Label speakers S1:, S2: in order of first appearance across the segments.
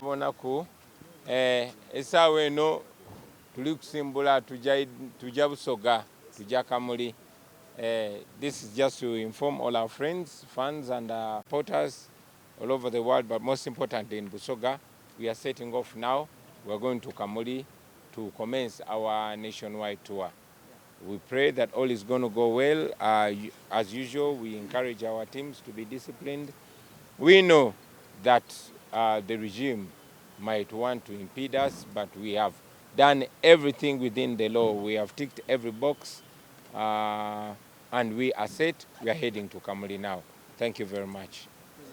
S1: Bonaku essaawa eno tuli kusimbula tujja Busoga tujja Kamuli. This is just to inform all our friends, fans and supporters all over the world, but most importantly in Busoga. We are setting off now. We are going to Kamuli to commence our nationwide tour. We pray that all is going to go well. As usual, we encourage our teams to be disciplined. We know that the regime might want to impede us, but we have done everything within the law. We have ticked every box, and we are set. We are heading to Kamuli now. Thank you very much.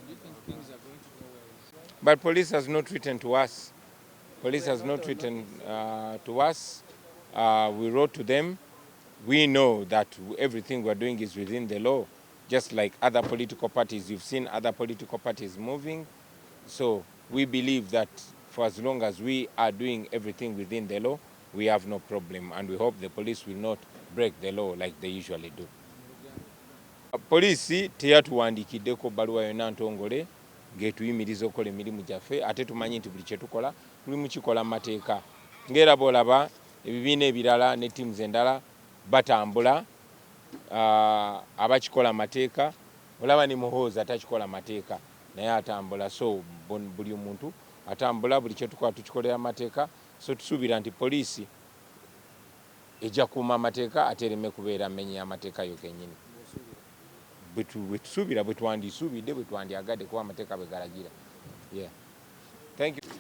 S2: Do you think things are going to go well?
S1: But police has not written to us. Police has not written to us. We wrote to them. We know that everything we're doing is within the law, just like other political parties. You've seen other political parties moving. So we believe that for as long as we are doing everything within the law, we have no problem, and we hope the police will not break the law like they usually do. Police teyatuwandiikiddeko bbaluwa yonna ntongole ng'etuyimiriza okukola emirimu gyaffe, ate tumanyi nti buli kye tukola tuli mu kikola mu mateeka. Ng'era bw'olaba ebibiina ebirala ne ttiimu endala batambula abakikola mateeka, olaba ne Muhoozi atakikola mateeka naye atambula. So buli muntu atambula, buli kye tukola tukikolera mateeka. So tusuubira nti poliisi ejja kuuma amateeka ate ereme kubeera mmenyi y'amateeka yo kennyini. Bwe tusuubira, bwe twandisuubidde, bwe twandyagadde kuba amateeka bwe galagira. Yeah. Thank you.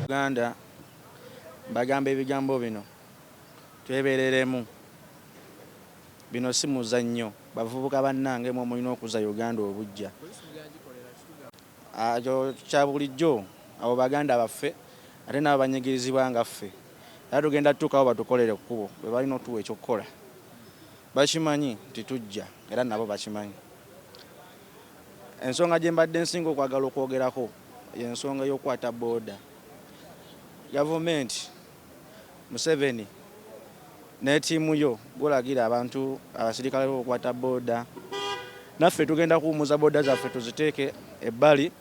S3: Uganda bagamba ebigambo bino twebereremu, bino si muzannyo. Bavubuka bannange mwe mulina okuza Uganda obujja. Kya bulijjo abo baganda baffe ate nabo banyigirizibwa nga ffe. Era tugenda tutuukawo batukolere ekkubo bwe balina otuwa ekyokukola. Bakimanyi nti tujja era nabo bakimanyi. Ensonga gye mbadde nsinga okwagala okwogerako y'ensonga y'okukwata booda. Gavumenti Museveni ne ttiimu yo gulagira abantu abasirikale b'okukwata booda. Naffe tugenda kuwumuza booda zaffe tuziteeke ebbali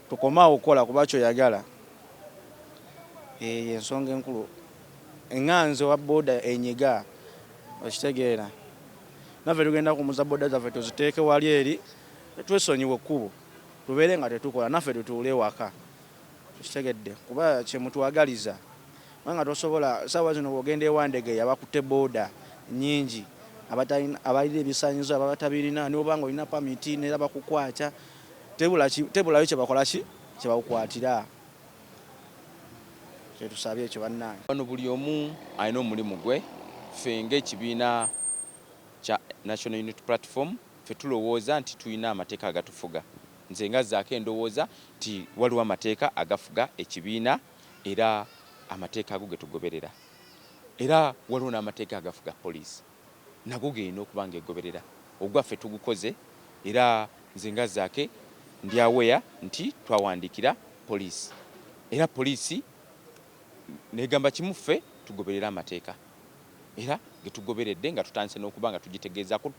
S3: tukomaawo okukola kuba kyoyagala. Ensonga enkulu eŋŋanze wa booda enyiga okitegeera. Naffe tugenda kuwumuza booda zaffe tuziteeke wali eri twesonyiwe ekkubo tubeere nga tetukola, naffe tutuule waka. Kitegedde kuba kye mutwagaliza nga tosobola saawa zino bw'ogenda ewandegeya bakutte booda nnyingi abalina ebisaanyizo abatabirina niba nga olina pamiti neera bakukwata tebulayo kye bakola kye bakukwatira. Kyetusabye ekyo bannange.
S4: Wano buli omu alina omulimu gwe. Ffe ng'ekibiina kya National Unity Platform ffe tulowooza nti tulina amateeka agatufuga. Nze nga Zaake ndowooza nti waliwo amateeka agafuga ekibiina era amateeka ago ge tugoberera. Era waliwo n'amateeka agafuga poliisi nago geyina okuba ng'egoberera. Ogwaffe tugukoze era nze nga Zaake ndi aweya nti twawandiikira poliisi. Era poliisi negamba kimu ffe tugoberera amateeka. Era ge tugoberedde nga tutandise n'okuba nga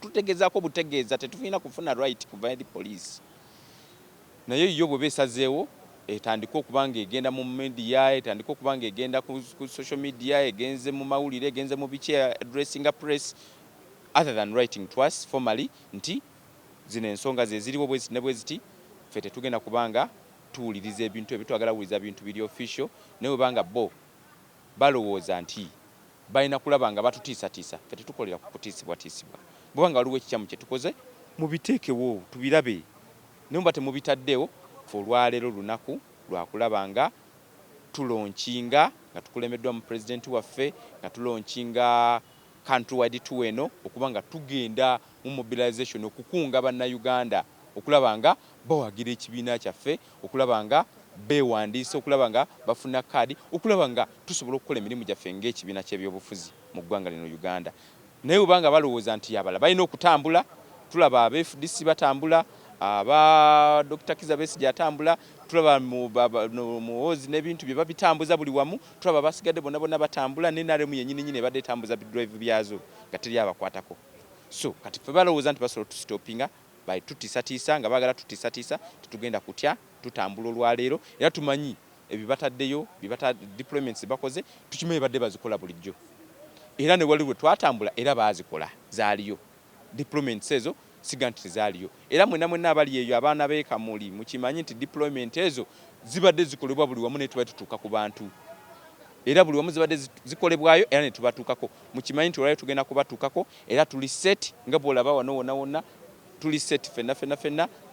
S4: tutegeezaako butegeeza tetufina kufuna right kuva eri poliisi. Naye yo bwe beesazeewo etandika okuba ng'egenda mu media, etandika okuba ng'egenda ku social media, egenze mu mawulire, egenze mu biki addressing a press other than writing to us formally nti zino ensonga ze ziriwo bwe ziti ne bwe ziti, ffe tetugenda kubanga tuwuliriza ebintu ebitwagala kuwuliriza bintu biri official. Naye webanga bo balowooza nti balina kulaba nga batutiisatiisa, ffe tetukolera ku kutiisibwatiisibwa. Bwebanga waliwo ekikyamu kye tukoze mubiteekewo tubirabe. Nemba temubitaddewo ffe olwaleero lunaku lwakulaba nga tulonkinga nga tukulemeddwa mu president waffe nga tulaunchinga countrywide tour eno okuba nga tugenda mu mobilization okukunga bannayuganda okulaba nga bawagira ekibiina kyaffe okulaba nga beewandiisa okulaba nga bafuna kaadi okulaba nga tusobola okukola emirimu gyaffe ng'ekibiina ky'ebyobufuzi mu ggwanga lino Uganda. Naye obanga balowooza nti abala balina okutambula, tulaba aba FDC batambula, aba Dr. Kizza Besigye atambula, tulaba muwozi n'ebintu bye babitambuza buli wamu, tulaba basigadde bonna batambula, n'NRM yennyini ebadde etambuza bidrive byazo nga teri abakwatako. So kati ffe balowooza nti basobola tusitopinga by tutiisatiisa nga baagala tutiisatiisa tetugenda kutya tutambula olwaleero era tumanyi ebibataddeyo deployments bakoze tukimanyi badde bazikola bulijjo era ne waliwo twatambula era baazikola zaaliyo deployments ezo siga nti zaaliyo era mwenna abali eyo abaana b'ekamuli mukimanyi nti deployment ezo zibadde zikolebwa buli wamu ne tuba tutuuka ku bantu era buli wamu zibadde zikolebwayo era ne tubatuukako mukimanyi nti olwaleero tugenda kubatuukako era tuli set nga bw'olaba wano wonna tuli set fenna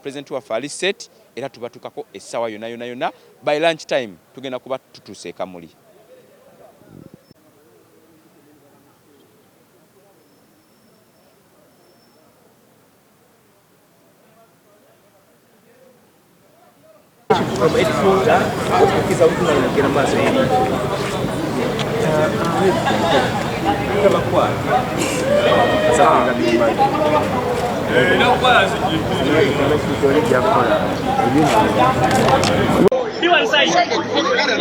S4: president waffe ali set era tubatukako essaawa yonna by lunch time tugenda kuba tutuuse e Kamuli.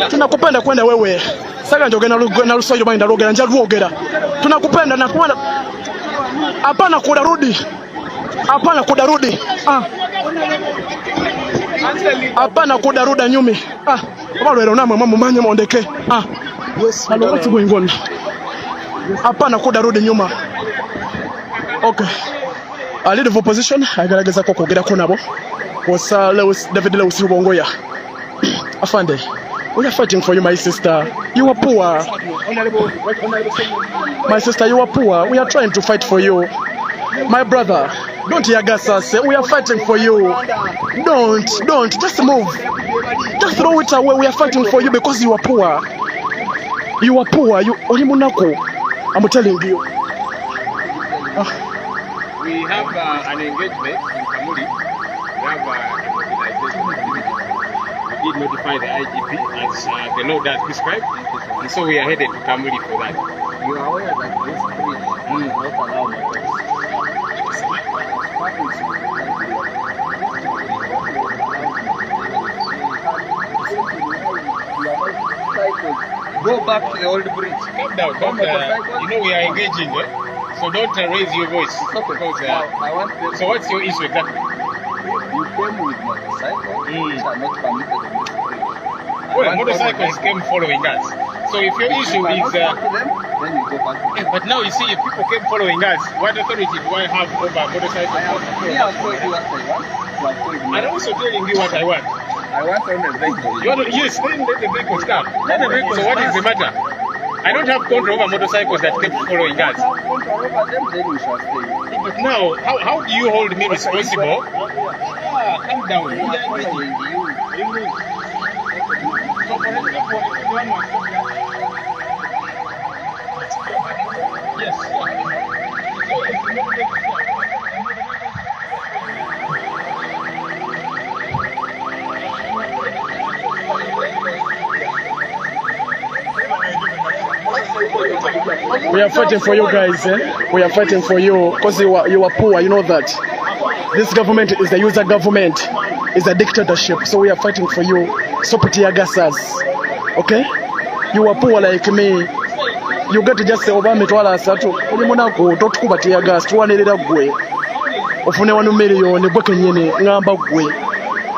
S5: Tunakupenda kwenda wewe. Saka njogena na Luswahili bwana ndalogera nja luogera. Tunakupenda na kuona hapana kudarudi. Hapana kudarudi. Hapana kudaruda nyumi. Balwero namwe mumanye mondeke. Yes, hello, what's going on? Hapana kudarudi nyuma. Okay. A lead of opposition agaragaza ko kogera ko nabo. Kosa David Lewis Rubongoya. Afande, we are fighting for you, my sister. You are poor. My sister, you are poor. We are trying to fight for you. My brother, don't hear us. We are fighting for you. Don't. Just move. Just throw it away. We are fighting for you because you are poor. You are poor. You Olimunako. I'm telling you.
S6: We have an engagement in Kamuli. We have a mobilization activity. We did notify the IGP as the law does prescribe, and so we are headed to Kamuli for that.
S2: You are aware that this bridge will not allow motorists.
S6: Go back to the old bridge. Calm down. You know we are engaging, so don't raise your voice. Because,
S2: I want them.
S6: So what's your issue exactly?
S2: You came with motorcycles, which are not permitted in this bridge.
S6: Well, motorcycles came following us. So if your issue is...
S2: then you go back to them.
S6: But now you see, if people came following us, what authority do I have over motorcycles?
S2: I have told you what I want. You have told me.
S6: I'm also telling you what I want.
S2: I want on the vehicle.
S6: Yes, then let the vehicles come. So what is the matter? I don't have control over motorcycles that kept following us.
S2: Control over them, then we shall stay.
S6: But now, how do you hold me responsible? Calm down.
S2: We are following you.
S5: We are fighting for you guys, We are fighting for you because you are poor, you know that. This government is the user government, it's a dictatorship, so we are fighting for you. Stop tear gas us, okay? You are poor like me. You get to just say, Obama twala asatu, oli munako, totukuba tear gas, tuwanerera gwe. Ofune 1 million, gwe kenyene, ngamba gwe.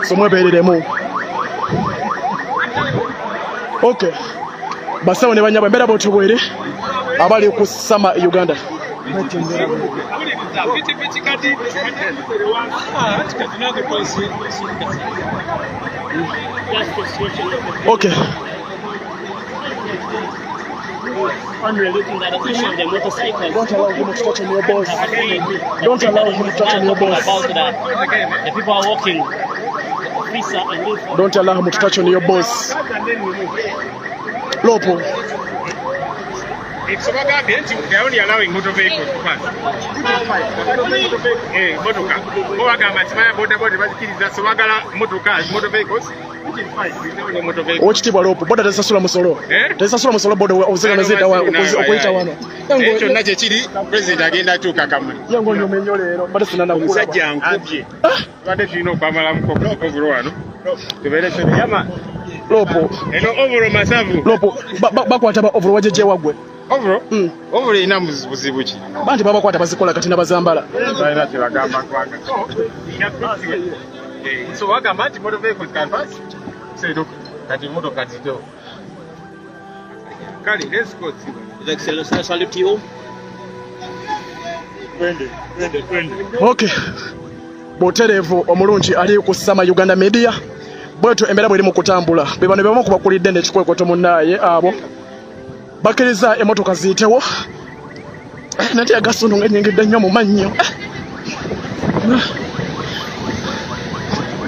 S5: So mwebereremu. Okay. Basawo ne banyaba mbera botubwere abali ku Sama Uganda. Okay.
S7: When we're looking at the issue of the motorcycles,
S5: Don't allow him to touch on your boss. Don't allow him to touch on your boss.
S7: about that. The people are walking. Officer and
S5: Don't allow him to touch on your boss. Lopo.
S6: It's about that, they're only allowing motor vehicles to pass. Motor car. Motor vehicles.
S5: Ochitibwa Lopo, boda tesasula musolo. Tesasula musolo boda ozeka nazeta okuita wano.
S6: Ekyo nakyo kiri president agenda tuuka kamuli.
S5: Yango nyomenyo leero, bada sinana kula.
S6: Musajja nkubye. Bade tulina okwamala mu ovuro wano. Tubeere fene yama.
S5: Lopo.
S6: Eno ovuro masavu.
S5: Lopo, bakwata ba ovuro wajeje wagwe.
S6: Ovuro? Ovuro ina buzibu ki?
S5: Banti babakwata bazikola kati nabazambala.
S6: Balina kye bagamba kwanga. So wagamba nti motor vehicles can pass? Say look, kati motoka zito. Kali, let's go.
S7: His Excellency, I salute you.
S5: Okay. Boterevu omulungi ali ku Sama Uganda Media. Bwetu embeera bweri mu kutambula. Bebano bemu kubakulidde n'ekikwekoto munnaye abo. Bakiriza emotoka ziyitewo. Nate agasono ng'enyengedde nnyo mu mannyo.